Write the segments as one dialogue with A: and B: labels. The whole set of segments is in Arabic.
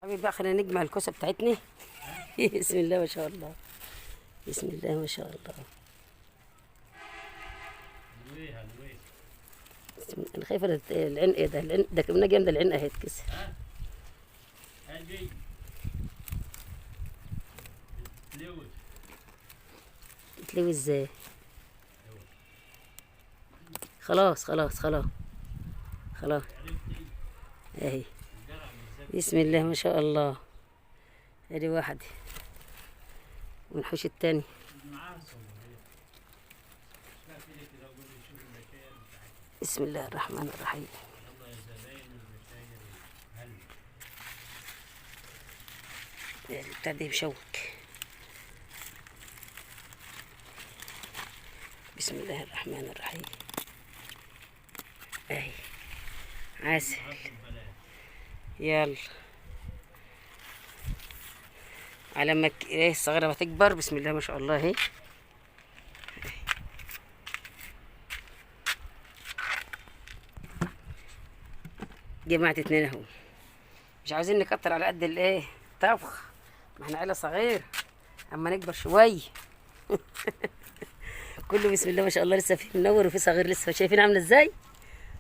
A: حبيبي بقى خلينا نجمع الكوسه بتاعتنا. بسم الله ما شاء الله. بسم الله ما شاء الله. انا خايفه العين ايه ده؟ العين ده كمان جامده، العين اهي تكسر. تتلوي ازاي؟ خلاص خلاص خلاص خلاص اهي. بسم الله ما شاء الله. ادي واحد ونحوش التاني. بسم الله الرحمن الرحيم. بتاع ده بشوك. بسم الله الرحمن الرحيم. اهي عسل. يلا على ما ايه الصغيره ما تكبر. بسم الله ما شاء الله اهي. جمعت اتنين اهو. مش عاوزين نكتر على قد الايه طبخ، ما احنا عيله صغيره اما نكبر شويه. كله بسم الله ما شاء الله. لسه في منور وفي صغير لسه. شايفين عامله ازاي؟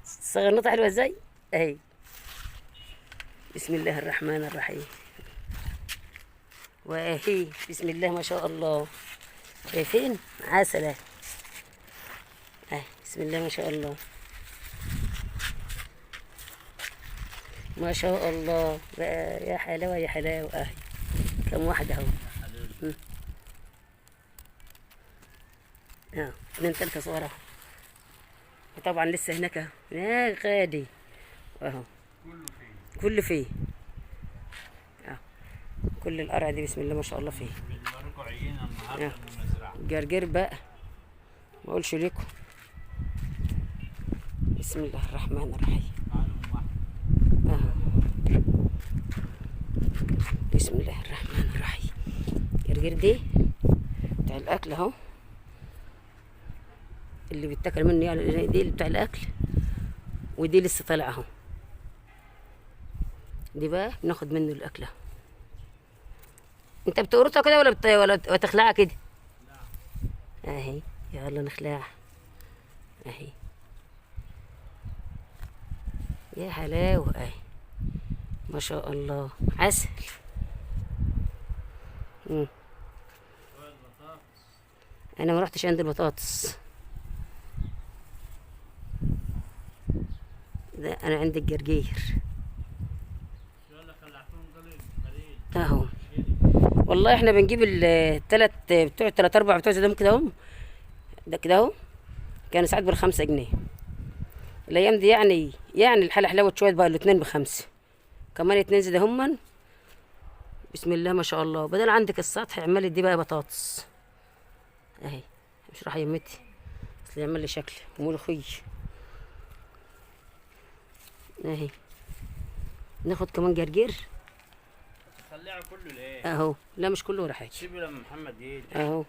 A: صغيرنتها حلوه ازاي اهي. بسم الله الرحمن الرحيم. واهي بسم الله ما شاء الله. شايفين عسله اهي. بسم الله ما شاء الله ما شاء الله. بقى يا حلاوه يا حلاوه اهي. كم واحده اهو. اتنين تلاتة صور اهو. وطبعا لسه هناك اهو. هناك غادي اهو. كله فيه اهو. كل القرع دي بسم الله ما شاء الله فيه. جرجير بقى ما اقولش لكم. بسم الله الرحمن الرحيم. بسم الله الرحمن الرحيم. جرجير دي بتاع الاكل اهو، اللي بيتاكل منه يعني. دي اللي بتاع الاكل، ودي لسه طالعه اهو. دي بقى بناخد منه الاكل اهو. انت بتقرطها كده ولا تخلعها كده؟ اهي. يلا نخلعها اهي. يا حلاوه اهي ما شاء الله. عسل. انا ما رحتش عند البطاطس ده، انا عند الجرجير اهو. والله احنا بنجيب التلات بتوع تلات اربع بتوع زي ده كده اهم. ده كده اهو كانوا ساعات ب5 جنيه الايام دي. يعني الحاله حلاوه شويه بقى. الاتنين ب5 كمان. اتنين زي ده همن. بسم الله ما شاء الله. بدل عندك السطح اعملي دي بقى بطاطس اهي. مش راح يمتي اصل يعمل لي شكل ملوخي اهي. ناخد كمان جرجير.
B: خليها كله ليه
A: اهو. لا مش كله ولا حاجه.
B: سيبه لما محمد يجي
A: اهو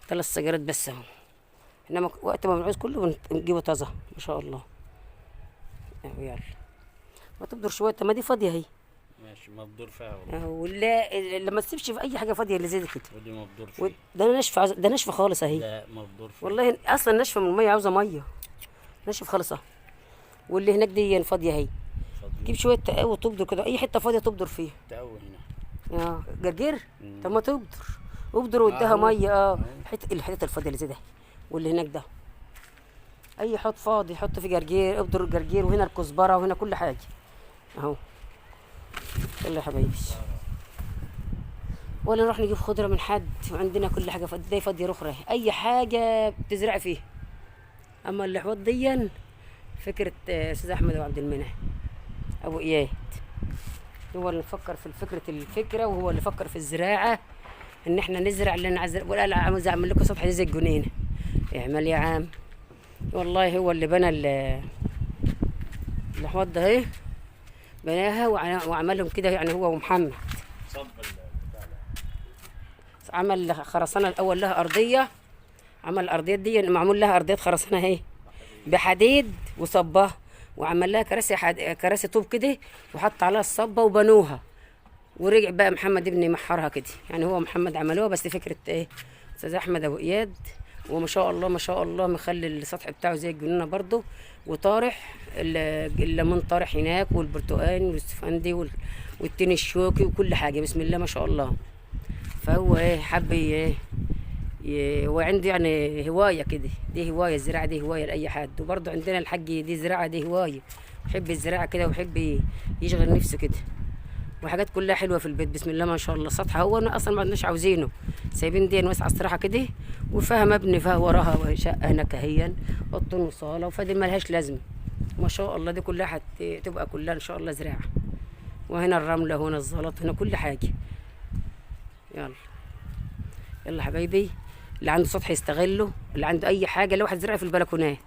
A: 3 سجرات بس اهو. انما وقت ما بنعوز كله بنجيبه طازه ما شاء الله اهو. يلا ما تبدر شويه. ما دي فاضيه اهي.
B: ماشي مبدور فيها والله.
A: اهو. ولا لما تسيبش في اي حاجه فاضيه اللي زي دي كده.
B: ودي مبدور فيها.
A: ده ناشفه. ده ناشفه خالص اهي.
B: لا مبدور فيها
A: والله اصلا ناشفه من الميه، عاوزه ميه. ناشف خالص اهو. واللي هناك دي فاضيه اهي. جيب شويه تقاوي وتبدر كده. اي حته فاضيه تبدر فيها.
B: تقوي هنا.
A: جرجير. طب ما تبدر. ابدر واديها ميه. الحته الفاضيه اللي زي ده واللي هناك ده. اي حط فاضي حط في جرجير. ابدر الجرجير. وهنا الكزبره وهنا كل حاجه اهو. يلا يا حبايبي. ولا نروح نجيب خضره من حد. وعندنا كل حاجه فاضيه. دي فاضيه اخرى. اي حاجه بتزرع فيها. اما الاحواض دي فكره استاذ احمد وعبد المنعم ابو اياد. هو اللي فكر في الفكره، وهو اللي فكر في الزراعه. ان احنا نزرع اللي انا ولا لا عاوز اعمل لكم سطح زي الجنينه. اعمل يا عم. والله هو اللي بنى الاحواض ده اهي. بناها وعملهم كده يعني هو ومحمد.
B: صب
A: عمل خرسانه الاول لها ارضيه. عمل الارضيات دي معمول لها ارضيات خرسانه اهي بحديد وصبها. وعمل لها كراسي كراسي طوب كده وحط عليها الصبه وبنوها. ورجع بقى محمد ابني محرها كده، يعني هو محمد عملوها بس فكره ايه استاذ احمد ابو اياد. وما شاء الله ما شاء الله مخلي السطح بتاعه زي الجنينه برضه، وطارح الليمون طارح هناك، والبرتقال والاستفندي والتين الشوكي وكل حاجه بسم الله ما شاء الله. فهو ايه حب هو عنده يعني هوايه كده، دي هوايه الزراعه، دي هوايه لاي حد. وبرضه عندنا الحاج دي زراعه، دي هوايه، يحب الزراعه كده ويحب يشغل نفسه كده. وحاجات كلها حلوه في البيت بسم الله ما شاء الله. سطح هو اصلا ما عندناش عاوزينه، سايبين دي واسعه الصراحه كده، وفيها مبني فيها وراها شقه هناك اهيا، اوضه وصاله، وفدي ما لهاش لازمه ما شاء الله. دي كلها هتبقى كلها ان شاء الله زراعه. وهنا الرمله وهنا الزلط هنا كل حاجه. يلا يلا حبايبي، اللي عنده سطح يستغله، اللي عنده اي حاجه لو واحد زرع في البلكونات.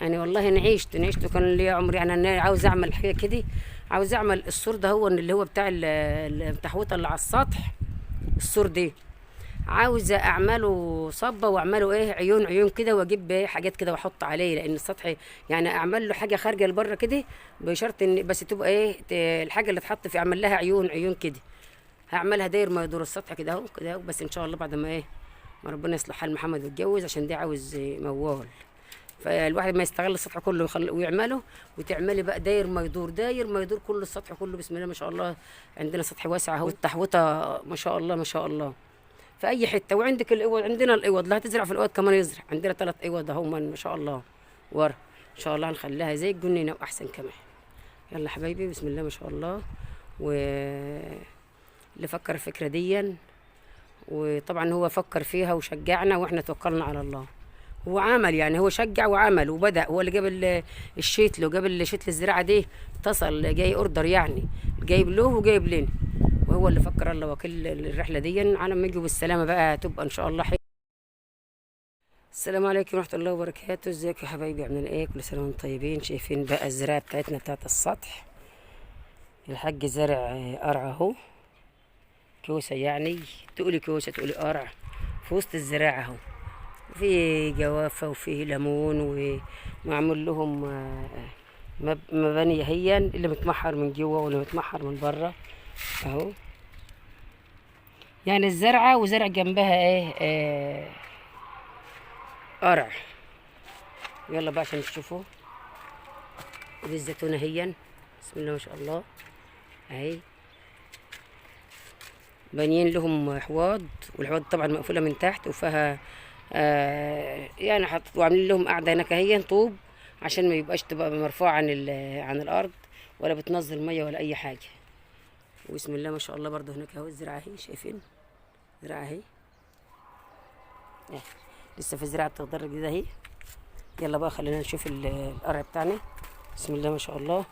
A: يعني والله انا عشت وكان لي عمر، يعني انا عاوز اعمل حاجه كده، عاوز اعمل السور ده هو اللي هو بتاع التحويطه اللي على السطح. السور دي عاوزه اعمله صبه واعمله ايه عيون كده، واجيب ايه حاجات كده واحط عليه، لان السطح يعني اعمل له حاجه خارجه لبره كده، بشرط ان بس تبقى ايه الحاجه اللي تحط فيه اعمل لها عيون كده. هعملها داير ما يدور السطح كده اهو كده اهو، بس ان شاء الله بعد ما ايه ما ربنا يصلح حال محمد ويتجوز، عشان دي عاوز موال. فالواحد ما يستغل السطح كله ويعمله، وتعملي بقى داير ما يدور كل السطح كله بسم الله ما شاء الله. عندنا سطح واسع اهو، التحويطه ما شاء الله ما شاء الله في اي حته. وعندك الاوض، عندنا الاوض لا تزرع في الاوض كمان يزرع، عندنا 3 اوض اهو ما شاء الله ورا. ان شاء الله هنخليها زي الجنينه واحسن كمان. يلا حبايبي بسم الله ما شاء الله. اللي فكر الفكره دي، وطبعا هو فكر فيها وشجعنا واحنا توكلنا على الله. هو عمل يعني، هو شجع وعمل وبدأ، هو اللي جاب الشيتل وجاب الشيتل الزراعة دي، اتصل جاي اوردر يعني، جايب له وجايب لنا، وهو اللي فكر الله وكيل الرحلة دي. على ما يجوا بالسلامة بقى تبقى ان شاء الله حلو. السلام عليكم ورحمة الله وبركاته. ازيكم يا حبايبي عاملين ايه؟ كل سنة وانتم طيبين. شايفين بقى الزراعة بتاعتنا بتاعت السطح، الحاج زرع قرع اهو، كوسة يعني، تقولي كوسة تقولي قرع، في وسط الزراعة اهو، في جوافة وفيه ليمون، ومعمول لهم مباني هي اللي متمحر من جوه واللي متمحر من بره اهو. يعني الزرعة وزرع جنبها ايه قرع. يلا بقى عشان تشوفوا. ودي الزيتونة هي بسم الله ما شاء الله اهي، بانيين لهم حواض، والحواض طبعا مقفولة من تحت وفيها يعني وعاملين لهم قاعده هناك اهي طوب، عشان ما يبقاش تبقى مرفوعه عن الارض، ولا بتنزل ميه ولا اي حاجه. وبسم الله ما شاء الله برضه هناك اهو الزراعه اهي، شايفين زراعه اهي لسه في زراعه بتخضر جديده اهي. يلا بقى خلينا نشوف القرع بتاعنا بسم الله ما شاء الله.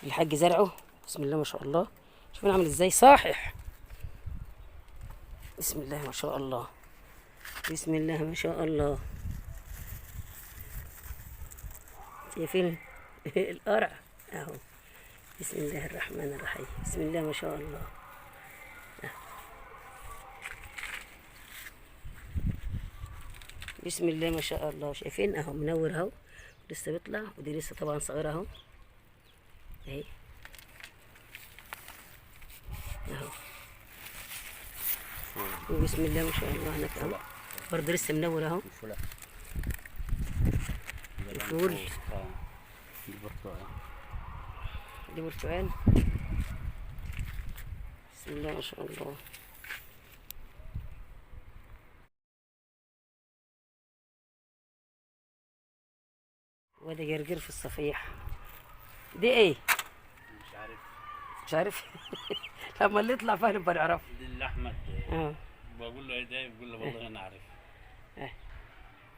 A: الحاج زرعه بسم الله ما شاء الله، شوفوا عامل ازاي صاحح بسم الله ما شاء الله. بسم الله ما شاء الله. شايفين القرع اهو. بسم الله الرحمن الرحيم. بسم الله ما شاء الله. بسم الله ما شاء الله. شايفين اهو منور اهو، لسه بيطلع، ودي لسه طبعا صغيره اهو اهي اهو. وبسم الله ما شاء الله هناك اهو برضه لسه منور اهو. الفول دي برتقال بسم الله ما شاء الله. وادي جرجير في الصفيح. دي ايه؟ مش عارف لما اللي يطلع فاهم نبقى نعرف.
B: دي اللي احمد بقول له ايه ده، بيقول له والله انا عارف.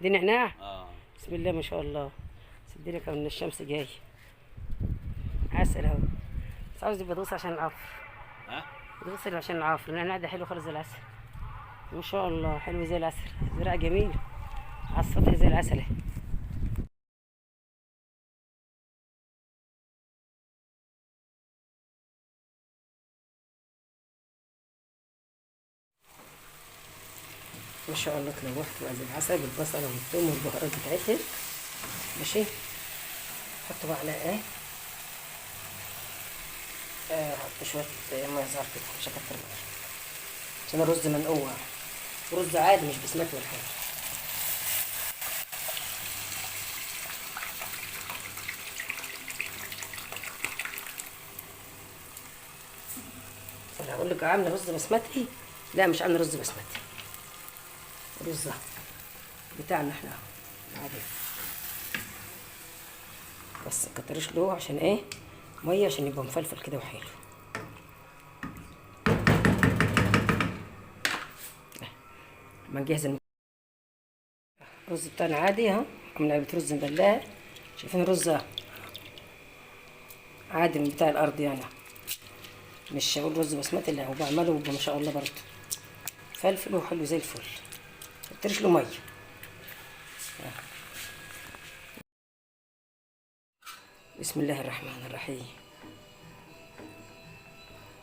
A: دي نعناع. بسم الله ما شاء الله. صدقني كان من الشمس جاي عسل اهو، بس عاوز يبقى عشان العفر. يغسل عشان العفر. النعناع ده حلو خالص زي العسل ما شاء الله، حلو زي العسل، زراعة جميل على السطح زي العسل اهي. ما شاء الله تلوحت بقى زي العسل بالبصل والثوم والبهارات بتاعتها. ماشي، حطوا بقى على ايه احط شويه ميه صغار كده مش هكتر ميه عشان الرز منقوع. رز عادي مش بسمتي ولا حاجه. انا هقول لك عامله رز بسمتي، لا مش عامله رز بسمتي، رز بتاعنا احنا عادي. بس مكترش له عشان ايه؟ ميه عشان يبقى مفلفل كده وحلو. ما نجهز الرز بتاعنا عادي اهو. عامله علبه رز مبلاه. شايفين الرز عادي من بتاع الارض يعني، مش هقول رز بسمتي، لا وبعمله ما شاء الله برضه فلفل وحلو زي الفل. مكترش له ميه. بسم الله الرحمن الرحيم.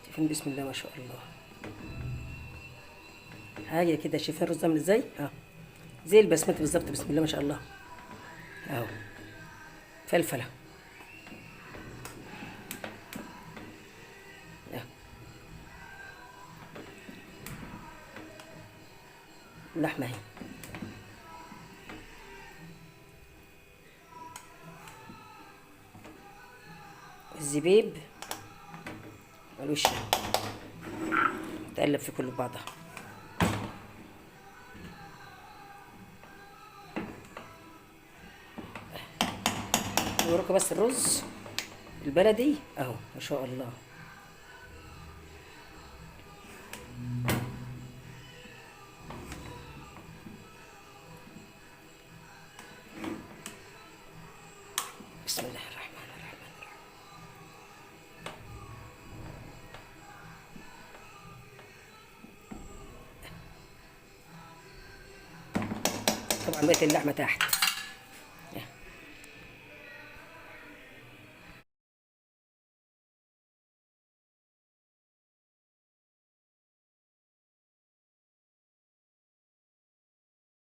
A: شايفين بسم الله ما شاء الله. حاجه كده. شايفين الرز عامل ازاي؟ زي البسمتي بالظبط. بسم الله ما شاء الله. اهو فلفله. اهو اللحمه اهي. الزبيب والوش تقلب في كل بعضها. وراكم بس الرز البلدي اهو ما شاء الله. بسم الله الرحمن الرحيم. طبعا بقت اللحمه تحت.